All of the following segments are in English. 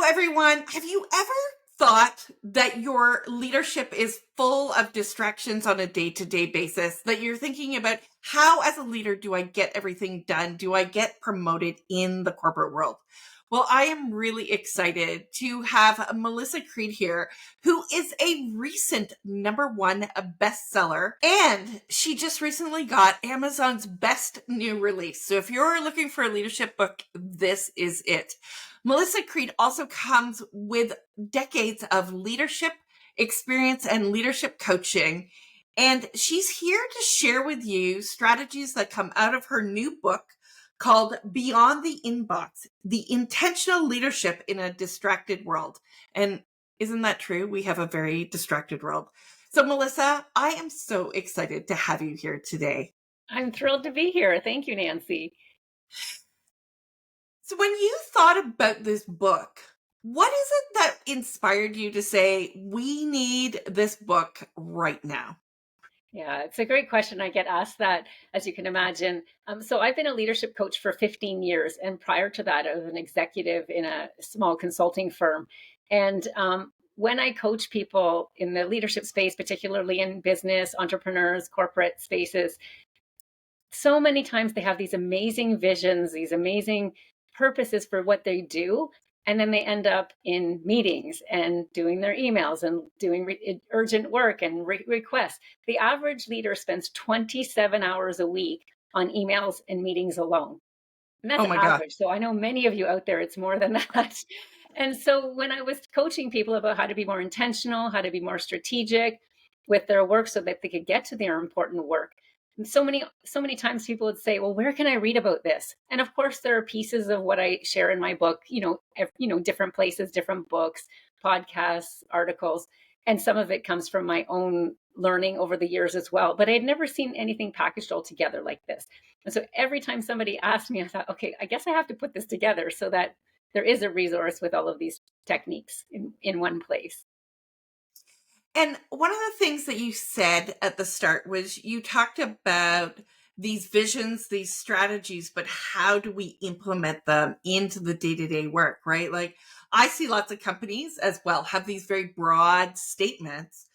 everyone. Have you ever thought that your leadership is full of distractions on a day-to-day basis? That you're thinking about how, as a leader, do I get everything done? Do I get promoted in the corporate world? Well, I am really excited to have Melissa Creede here, who is a recent #1 bestseller, and she just recently got Amazon's best new release. So if you're looking for a leadership book, this is it. Melissa Creede also comes with decades of leadership experience and leadership coaching. And she's here to share with you strategies that come out of her new book called Beyond the Inbox, The Intentional Leadership in a Distracted World. And isn't that true? We have a very distracted world. So Melissa, I am so excited to have you here today. I'm thrilled to be here. Thank you, Nancy. So when you thought about this book, what is it that inspired you to say, we need this book right now? Yeah, it's a great question. I get asked that, as you can imagine. So I've been a leadership coach for 15 years. And prior to that, I was an executive in a small consulting firm. And when I coach people in the leadership space, particularly in business, entrepreneurs, corporate spaces, so many times they have these amazing visions, these amazing purposes for what they do. And then they end up in meetings and doing their emails and doing urgent work and requests. The average leader spends 27 hours a week on emails and meetings alone. And that's Oh my God. average. So I know many of you out there, it's more than that. And so when I was coaching people about how to be more intentional, how to be more strategic with their work so that they could get to their important work, and so many times people would say, well, where can I read about this? And of course, there are pieces of what I share in my book, different places, different books, podcasts, articles, and some of it comes from my own learning over the years as well. But I'd never seen anything packaged all together like this. And so every time somebody asked me, I thought, okay, I guess I have to put this together so that there is a resource with all of these techniques in one place. And one of the things that you said at the start was you talked about these visions, these strategies, but how do we implement them into the day-to-day work, right? Like I see lots of companies as well have these very broad statements,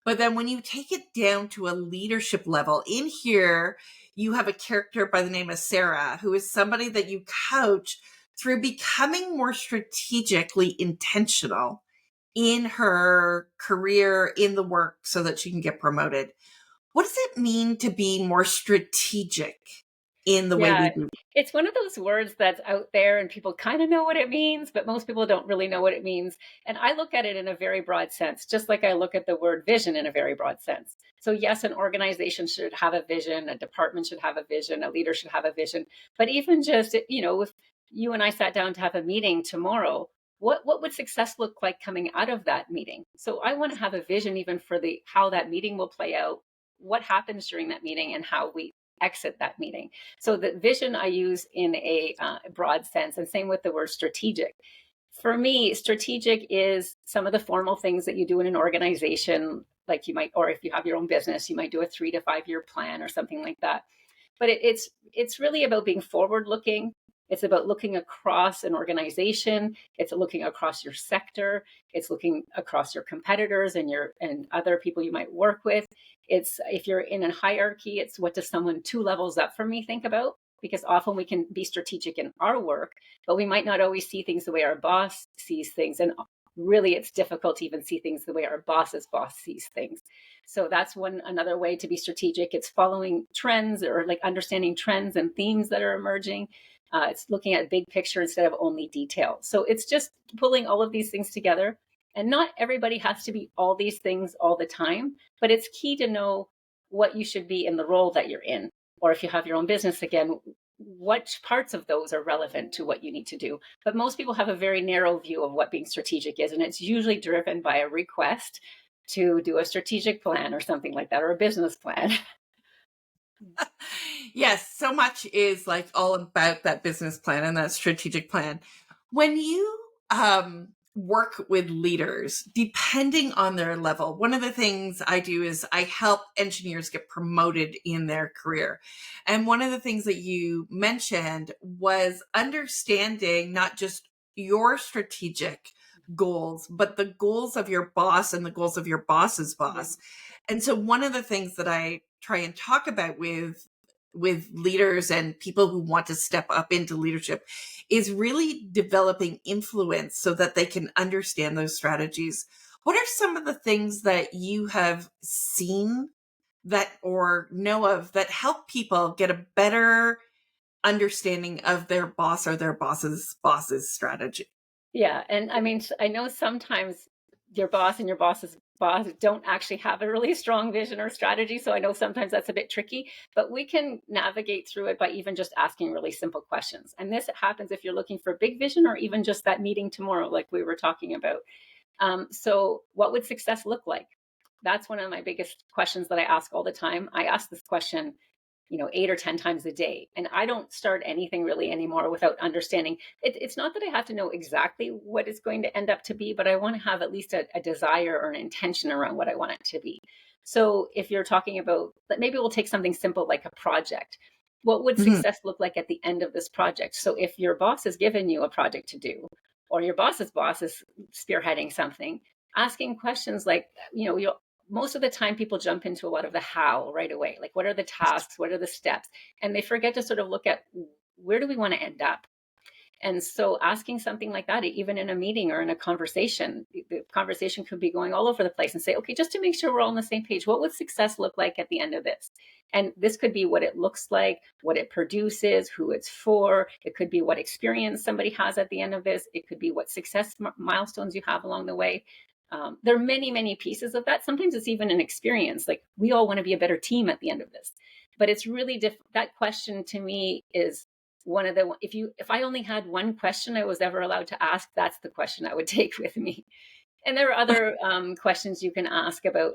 but then when you take it down to a leadership level, in here, you have a character by the name of Sarah, who is somebody that you coach through becoming more strategically intentional in her career, in the work, so that she can get promoted. What does it mean to be more strategic in the way we Yeah, do? it's one of those words that's out there and people kind of know what it means, but most people don't really know what it means. And I look at it in a very broad sense, just like I look at the word vision in a very broad sense. So, yes, an organization should have a vision, a department should have a vision, a leader should have a vision. But even just, if you and I sat down to have a meeting tomorrow, what would success look like coming out of that meeting? So I want to have a vision even for the how that meeting will play out, what happens during that meeting, and how we exit that meeting. So the vision I use in a broad sense, and same with the word strategic. For me, strategic is some of the formal things that you do in an organization, like you might, or if you have your own business, you might do a 3 to 5 year plan or something like that. But it's really about being forward looking. It's about looking across an organization. It's looking across your sector. It's looking across your competitors and other people you might work with. It's if you're in a hierarchy, it's what does someone 2 levels up from me think about? Because often we can be strategic in our work, but we might not always see things the way our boss sees things. And really, it's difficult to even see things the way our boss's boss sees things. So that's another way to be strategic. It's following trends or like understanding trends and themes that are emerging. It's looking at big picture instead of only detail. So it's just pulling all of these things together. And not everybody has to be all these things all the time, but it's key to know what you should be in the role that you're in. Or if you have your own business, again, what parts of those are relevant to what you need to do. But most people have a very narrow view of what being strategic is. And it's usually driven by a request to do a strategic plan or something like that, or a business plan. Yes, so much is like all about that business plan and that strategic plan. When you work with leaders, depending on their level, one of the things I do is I help engineers get promoted in their career. And one of the things that you mentioned was understanding not just your strategic goals, but the goals of your boss and the goals of your boss's Yeah. boss. And so one of the things that I try and talk about with leaders and people who want to step up into leadership is really developing influence so that they can understand those strategies. What are some of the things that you have seen that or know of that help people get a better understanding of their boss or their boss's strategy? Yeah, and I mean, I know sometimes your boss and your boss's boss don't actually have a really strong vision or strategy, so I know sometimes that's a bit tricky, but we can navigate through it by even just asking really simple questions. And this happens if you're looking for big vision or even just that meeting tomorrow, like we were talking about. So, what would success look like? That's one of my biggest questions that I ask all the time. I ask this question, 8 or 10 times a day, and I don't start anything really anymore without understanding. It's not that I have to know exactly what it's going to end up to be, but I want to have at least a desire or an intention around what I want it to be. So, if you're talking about, maybe we'll take something simple like a project. What would Mhm. success look like at the end of this project? So, if your boss has given you a project to do, or your boss's boss is spearheading something, asking questions like, you most of the time people jump into a lot of the how right away. Like, what are the tasks? What are the steps? And they forget to sort of look at, where do we want to end up? And so asking something like that, even in a meeting or in a conversation, the conversation could be going all over the place, and say, okay, just to make sure we're all on the same page, what would success look like at the end of this? And this could be what it looks like, what it produces, who it's for. It could be what experience somebody has at the end of this. It could be what success milestones you have along the way. There are many, many pieces of that. Sometimes it's even an experience. Like, we all want to be a better team at the end of this. But it's really that question to me is one of the, if I only had one question I was ever allowed to ask, that's the question I would take with me. And there are other questions you can ask about,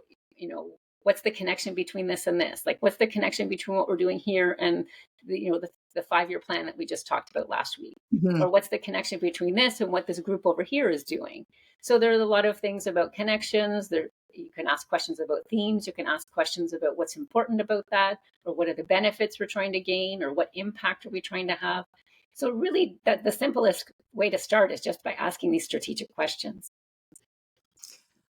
what's the connection between this and this? Like, what's the connection between what we're doing here and the 5-year plan that we just talked about last week? Mhm. Or what's the connection between this and what this group over here is doing? So there are a lot of things about connections. There, you can ask questions about themes. You can ask questions about what's important about that, or what are the benefits we're trying to gain, or what impact are we trying to have. So really, that the simplest way to start is just by asking these strategic questions.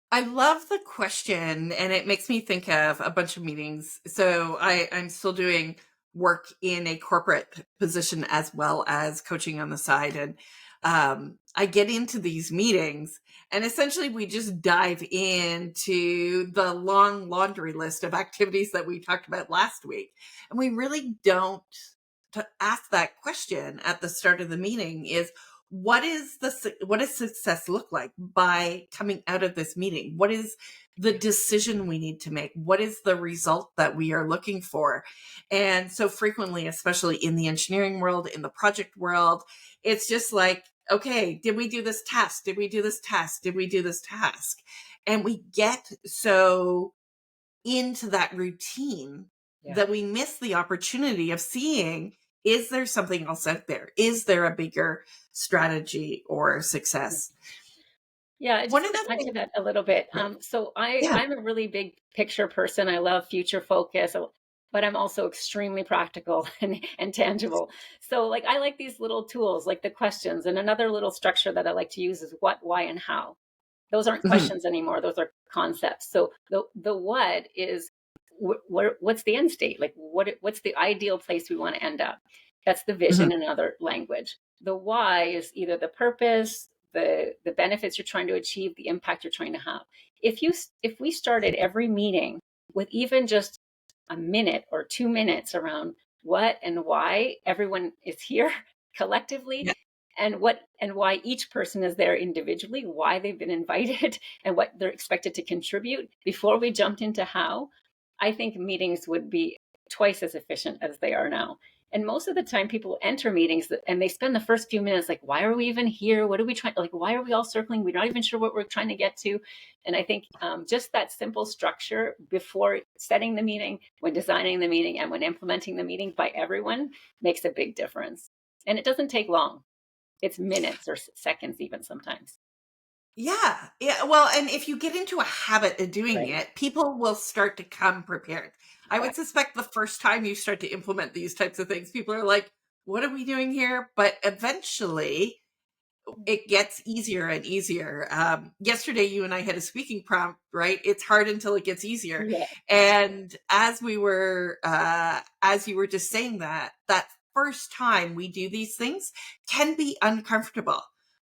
I love the question, and it makes me think of a bunch of meetings. So I'm still doing work in a corporate position as well as coaching on the side. And I get into these meetings, and essentially we just dive into the long laundry list of activities that we talked about last week. And we really don't to ask that question at the start of the meeting is what does success look like by coming out of this meeting? What is the decision we need to make? What is the result that we are looking for? And so frequently, especially in the engineering world, in the project world, it's just like, okay, did we do this task? Did we do this task? Did we do this task? And we get so into that routine Yeah. that we miss the opportunity of seeing, is there something else out there? Is there a bigger strategy or success? Yeah, I One just of want the to add to things, that a little bit. So yeah. I'm a really big picture person. I love future focus, but I'm also extremely practical and tangible. So like, I like these little tools, like the questions. And another little structure that I like to use is what, why, and how. Those aren't Mhm, questions anymore. Those are concepts. So the what is, what's the end state? Like, what's the ideal place we want to end up? That's the mhm, vision in another language. The why is either the purpose, the benefits you're trying to achieve, the impact you're trying to have. If we started every meeting with even just a minute or 2 minutes around what and why everyone is here collectively, yeah. and why each person is there individually, why they've been invited, and what they're expected to contribute before we jumped into how, I think meetings would be twice as efficient as they are now. And most of the time people enter meetings and they spend the first few minutes like, why are we even here? What are we trying, like, why are we all circling? We're not even sure what we're trying to get to. And I think just that simple structure before setting the meeting, when designing the meeting, and when implementing the meeting by everyone makes a big difference. And it doesn't take long. It's minutes or seconds even sometimes. Yeah. Yeah. Well, and if you get into a habit of doing Right. it, people will start to come prepared. I would Exactly. suspect the first time you start to implement these types of things, people are like, what are we doing here? But eventually it gets easier and easier. Yesterday, you and I had a speaking prompt, right? It's hard until it gets easier. Yeah. And as you were just saying that first time we do these things can be uncomfortable.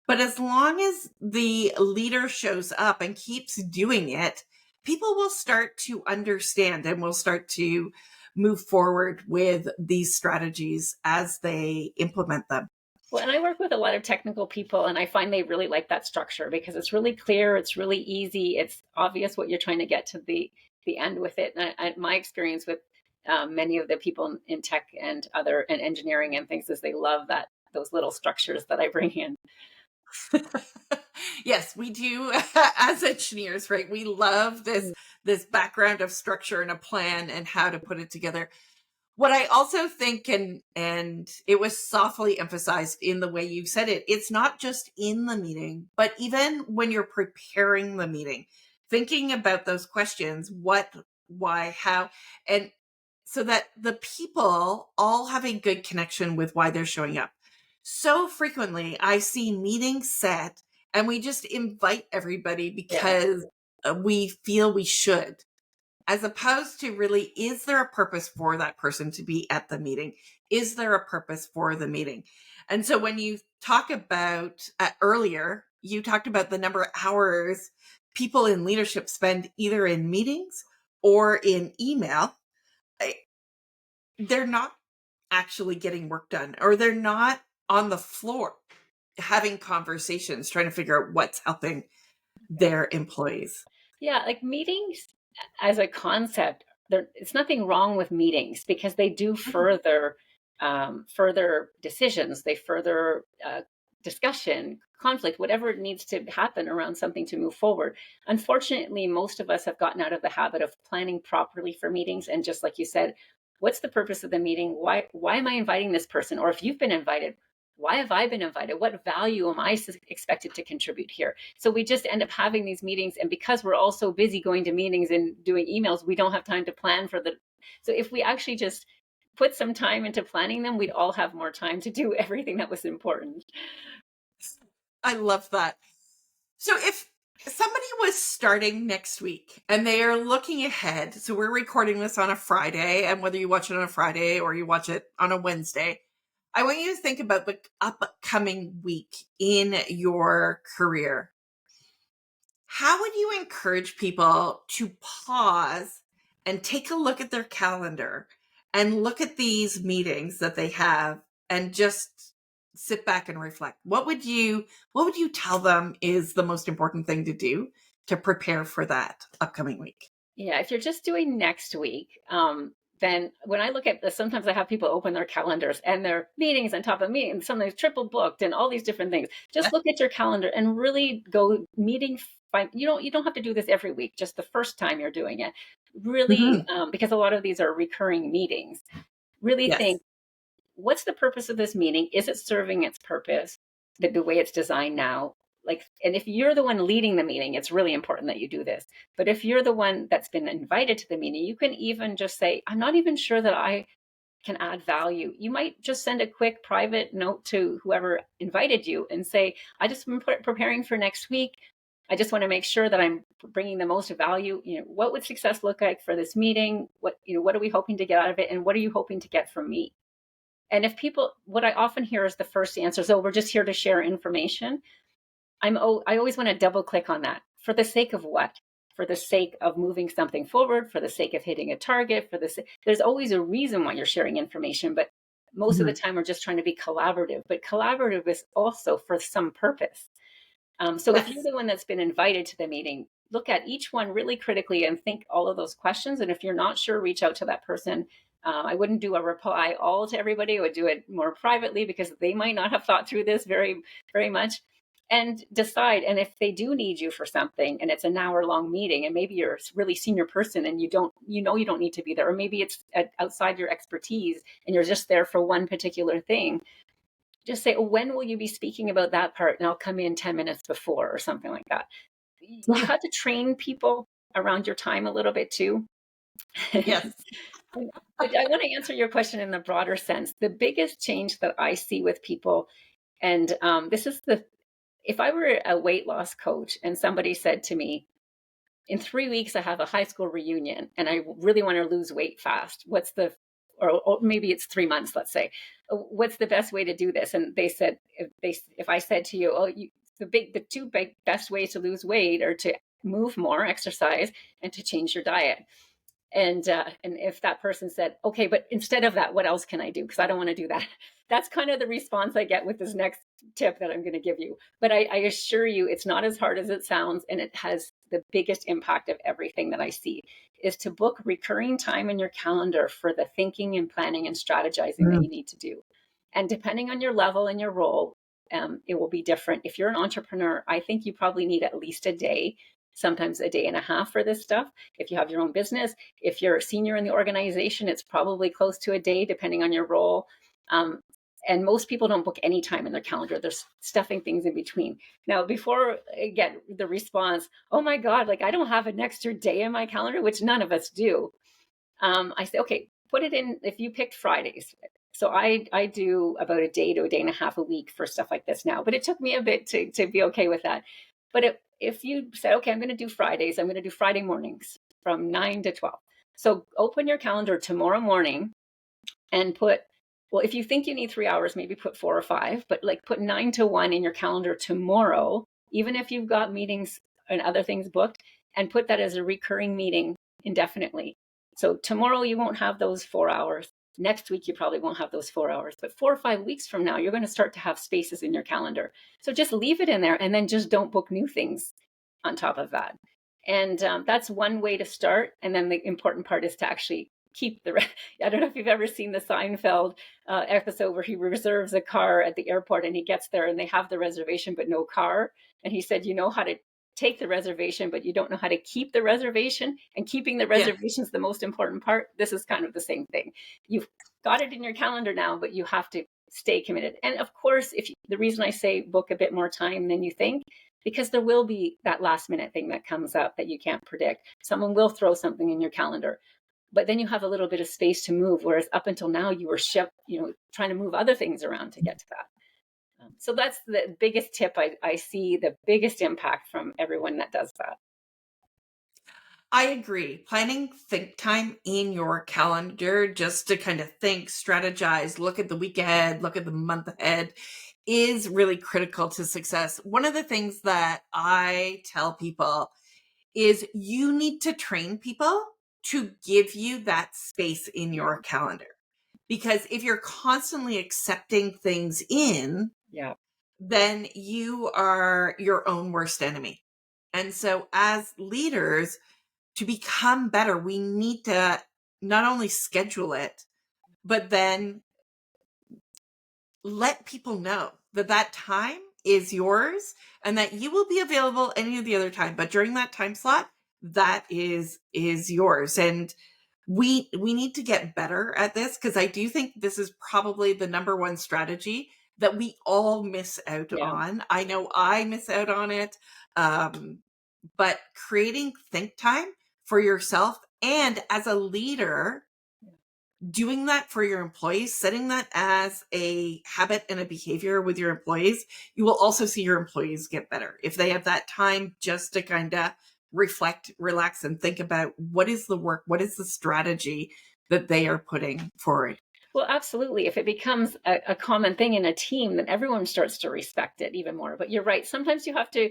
But as long as the leader shows up and keeps doing it, people will start to understand and will start to move forward with these strategies as they implement them. Well, and I work with a lot of technical people, and I find they really like that structure because it's really clear, it's really easy, it's obvious what you're trying to get to the end with it. And my experience with many of the people in tech and other and engineering and things is they love that those little structures that I bring in. Yes, we do as engineers, right? We love this background of structure and a plan and how to put it together. What I also think, and it was softly emphasized in the way you said it, it's not just in the meeting, but even when you're preparing the meeting, thinking about those questions, what, why, how, and so that the people all have a good connection with why they're showing up. So frequently I see meetings set and we just invite everybody Yeah. because we feel we should, as opposed to really, is there a purpose for that person to be at the meeting? Is there a purpose for the meeting? And so when you talk about earlier, you talked about the number of hours people in leadership spend either in meetings or in email. They're not actually getting work done, or they're not on the floor having conversations, trying to figure out what's helping their employees. Yeah, like meetings as a concept, it's nothing wrong with meetings because they do Mhm. further decisions. They further discussion, conflict, whatever needs to happen around something to move forward. Unfortunately, most of us have gotten out of the habit of planning properly for meetings. And just like you said, what's the purpose of the meeting? Why am I inviting this person? Or if you've been invited, why have I been invited? What value am I expected to contribute here? So we just end up having these meetings. And because we're all so busy going to meetings and doing emails, we don't have time to plan for the. So if we actually just put some time into planning them, we'd all have more time to do everything that was important. I love that. So if somebody was starting next week and they are looking ahead, so we're recording this on a Friday, and whether you watch it on a Friday or you watch it on a Wednesday, I want you to think about the upcoming week in your career. How would you encourage people to pause and take a look at their calendar and look at these meetings that they have and just sit back and reflect? What would you tell them is the most important thing to do to prepare for that upcoming week? Yeah, if you're just doing next week, then when I look at this, sometimes I have people open their calendars and their meetings on top of meetings, sometimes triple booked and all these different things. Just look at your calendar and really go meeting. You don't have to do this every week. Just the first time you're doing it, really, Mhm. because a lot of these are recurring meetings. Really Yes. think, what's the purpose of this meeting? Is it serving its purpose the way it's designed now? Like, and if you're the one leading the meeting, it's really important that you do this. But if you're the one that's been invited to the meeting, you can even just say, I'm not even sure that I can add value. You might just send a quick private note to whoever invited you and say, I just been preparing for next week. I just want to make sure that I'm bringing the most value. What would success look like for this meeting? What are we hoping to get out of it? And what are you hoping to get from me? And if people, what I often hear is the first answer is, oh, we're just here to share information. I always want to double click on that. For the sake of what? For the sake of moving something forward, for the sake of hitting a target, there's always a reason why you're sharing information, but most of the Mhm. time we're just trying to be collaborative. But collaborative is also for some purpose. So if you're Yes. the one that's been invited to the meeting, look at each one really critically and think all of those questions. And if you're not sure, reach out to that person. I wouldn't do a reply all to everybody. I would do it more privately because they might not have thought through this very, very much, and decide. And if they do need you for something and it's an hour long meeting and maybe you're a really senior person and you don't need to be there, or maybe it's outside your expertise and you're just there for one particular thing, just say, oh, when will you be speaking about that part? And I'll come in 10 minutes before or something like that. You have to train people around your time a little bit too. Yes. But I want to answer your question in the broader sense. The biggest change that I see with people, and this is if I were a weight loss coach and somebody said to me, in 3 weeks, I have a high school reunion and I really want to lose weight fast. Or maybe it's 3 months, let's say, what's the best way to do this? And they said, if I said to you, the two best ways to lose weight are to move more, exercise, and to change your diet. And if that person said, okay, but instead of that, what else can I do? Because I don't want to do that. That's kind of the response I get with this next tip that I'm going to give you. But I assure you, it's not as hard as it sounds, and it has the biggest impact of everything that I see, is to book recurring time in your calendar for the thinking and planning and strategizing that you need to do. And depending on your level and your role, it will be different. If you're an entrepreneur, I think you probably need at least a day, sometimes a day and a half for this stuff. If you have your own business, if you're a senior in the organization, it's probably close to a day, depending on your role. And most people don't book any time in their calendar. They're stuffing things in between. Now, before I get the response, oh my God, like I don't have an extra day in my calendar, which none of us do. I say, okay, put it in if you picked Fridays. So I do about a day to a day and a half a week for stuff like this now, but it took me a bit to be okay with that. But if you said, okay, I'm going to do Fridays, I'm going to do Friday mornings from 9 to 12. So open your calendar tomorrow morning and put, well, if you think you need 3 hours, maybe put 4 or 5, but like put 9 to 1 in your calendar tomorrow, even if you've got meetings and other things booked, and put that as a recurring meeting indefinitely. So tomorrow you won't have those 4 hours. Next week, you probably won't have those 4 hours, but 4 or 5 weeks from now, you're going to start to have spaces in your calendar. So just leave it in there and then just don't book new things on top of that. And that's one way to start. And then the important part is to actually keep I don't know if you've ever seen the Seinfeld episode where he reserves a car at the airport and he gets there and they have the reservation, but no car. And he said, you know how to take the reservation, but you don't know how to keep the reservation, and keeping the reservation is the most important part. This is kind of the same thing. You've got it in your calendar now, but you have to stay committed. And of course, the reason I say book a bit more time than you think, because there will be that last minute thing that comes up that you can't predict. Someone will throw something in your calendar, but then you have a little bit of space to move. Whereas up until now, you were trying to move other things around to get to that. So that's the biggest tip I see, the biggest impact from everyone that does that. I agree. Planning think time in your calendar just to kind of think, strategize, look at the week ahead, look at the month ahead is really critical to success. One of the things that I tell people is you need to train people to give you that space in your calendar. Because if you're constantly accepting things in, then you are your own worst enemy. And so as leaders, to become better, we need to not only schedule it, but then let people know that time is yours and that you will be available any of the other time. But during that time slot, that is yours. And we need to get better at this, because I do think this is probably the number one strategy that we all miss out on. I know I miss out on it. But creating think time for yourself, and as a leader, doing that for your employees, setting that as a habit and a behavior with your employees, you will also see your employees get better. If they have that time just to kind of reflect, relax, and think about what is the work, what is the strategy that they are putting forward. Well, absolutely. If it becomes a common thing in a team, then everyone starts to respect it even more. But you're right. Sometimes you have to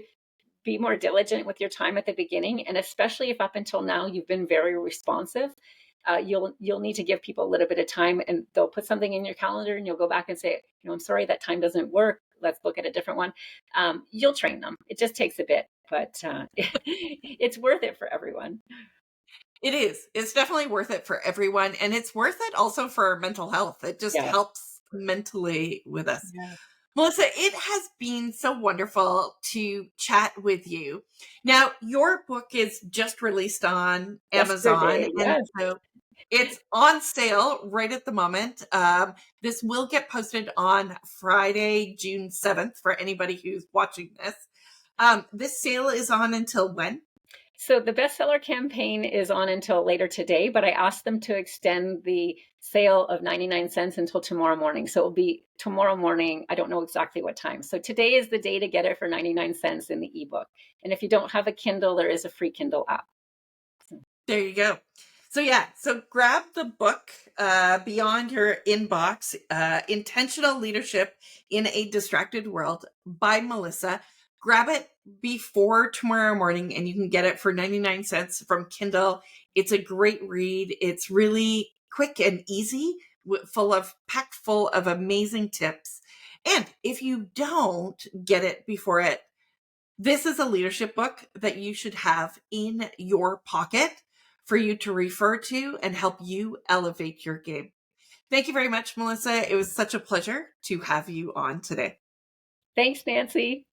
be more diligent with your time at the beginning. And especially if up until now you've been very responsive, you'll need to give people a little bit of time, and they'll put something in your calendar and you'll go back and say, I'm sorry, that time doesn't work. Let's look at a different one. You'll train them. It just takes a bit, but it's worth it for everyone. It is. It's definitely worth it for everyone. And it's worth it also for mental health. It just helps mentally with us. Yeah. Melissa, it has been so wonderful to chat with you. Now, your book is just released on Amazon. And so it's on sale right at the moment. This will get posted on Friday, June 7th for anybody who's watching this. This sale is on until when? So the bestseller campaign is on until later today, but I asked them to extend the sale of 99 cents until tomorrow morning. So it'll be tomorrow morning. I don't know exactly what time. So today is the day to get it for 99 cents in the ebook. And if you don't have a Kindle, there is a free Kindle app. There you go. So yeah, so grab the book, Beyond Your Inbox, Intentional Leadership in a Distracted World by Melissa. Grab it before tomorrow morning and you can get it for 99 cents from Kindle. It's a great read. It's really quick and easy, packed full of amazing tips. And if you don't get it before it, this is a leadership book that you should have in your pocket for you to refer to and help you elevate your game. Thank you very much, Melissa. It was such a pleasure to have you on today. Thanks, Nancy.